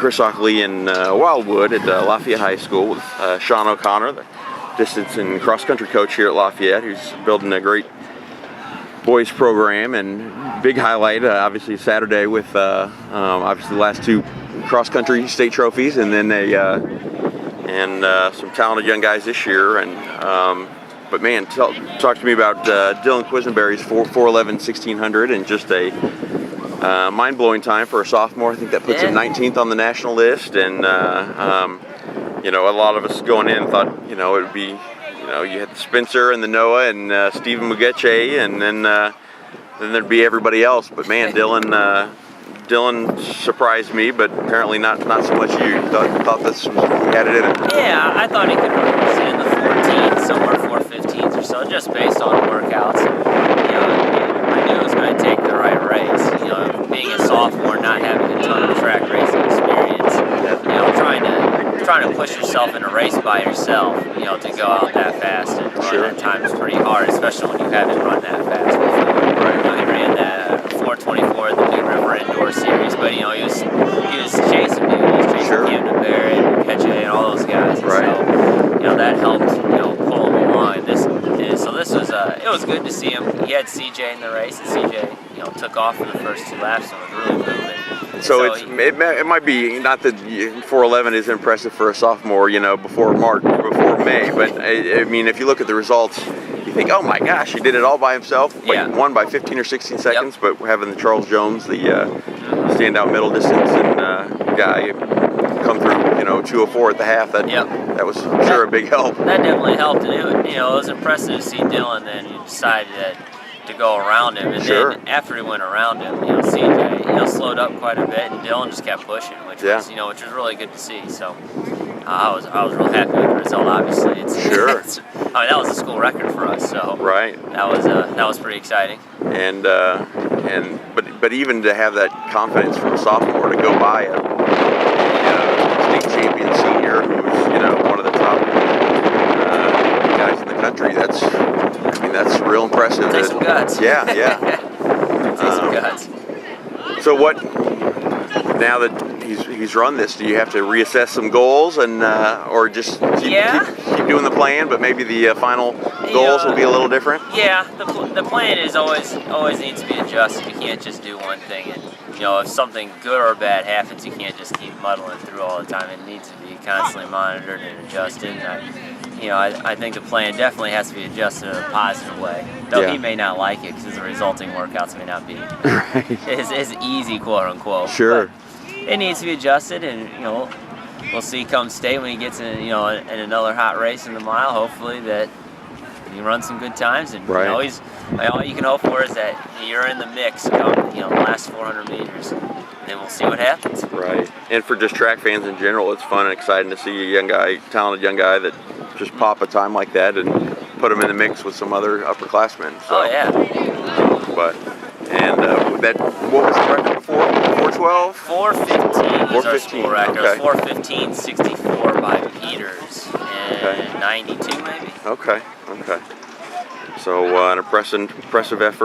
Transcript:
Chris Ockley in Wildwood at Lafayette High School with Sean O'Connor, the distance and cross-country coach here at Lafayette, who's building a great boys program. And big highlight, obviously Saturday with obviously the last two cross-country state trophies, and then some talented young guys this year. And but man, talk to me about Dylan Quisenberry's 4.11 1600, and just a mind-blowing time for a sophomore. I think that puts him 19th on the national list. And you know, a lot of us going in thought, you know, it would be, you know, you had the Spencer and the Noah and Stephen Mugeche, and then there'd be everybody else. But man, Dylan surprised me, but apparently not so much you. Thought this was, had it in it. Yeah, I thought he could run in the 14s, somewhere 4.15s or so, just based on workouts. You know, I knew it was going to take the right race. You know, being a sophomore, not having a ton of track racing experience, you know, trying to push yourself in a race by yourself, you know, to go out that fast and run that time is pretty hard, especially when you haven't run that fast before. Right. You know, he ran that 4.24 at the Big River Indoor Series, but you know, he was chasing me. He was chasing Camden Barrett and Ketche and all those guys. And so, you know, that helped, you know, pull him along. And so this was it was good to see him. He had CJ in the race, and CJ, you know, took off for the first two laps and was really moving. So it might be, not that 4.11 is impressive for a sophomore, you know, before May, but I mean, if you look at the results, you think, oh my gosh, he did it all by himself. Won by 15 or 16 seconds, but having the Charles Jones, the standout middle distance and guy come through, you know, 2:04 at the half, that was sure a big help. That definitely helped, and it was impressive to see Dylan. Then he decided to go around him, and then after he went around him, you know, CJ, you know, slowed up quite a bit, and Dylan just kept pushing, which was, you know, which was really good to see. So I was real happy with the result. Obviously, I mean, that was a school record for us, so that was pretty exciting. And but even to have that confidence from a sophomore to go by a state champion senior who's, you know, one of the top guys in the country, that's real impressive. Takes some guts. Yeah. Takes some guts. So what, now that he's run this, do you have to reassess some goals, and or just keep doing the plan, but maybe the final goals will be a little different? Yeah, the plan is always needs to be adjusted. You can't just do one thing, and you know, if something good or bad happens, you can't just keep muddling through all the time. It needs to be constantly monitored and adjusted. And I think the plan definitely has to be adjusted in a positive way. Though he may not like it because the resulting workouts may not be as easy, quote unquote. Sure. But it needs to be adjusted, and you know, we'll see come state when he gets in, you know, in another hot race in the mile. Hopefully that he runs some good times, and you know, all you can hope for is that you're in the mix come, you know, the last 400 meters. And we'll see what happens. Right. And for just track fans in general, it's fun and exciting to see a young guy, talented young guy, that just pop a time like that and put him in the mix with some other upperclassmen. So, what was the record before? 4.12? 4.15 was our school record. Okay. 4.15.64 by Peters and 92 maybe. Okay. So an impressive effort.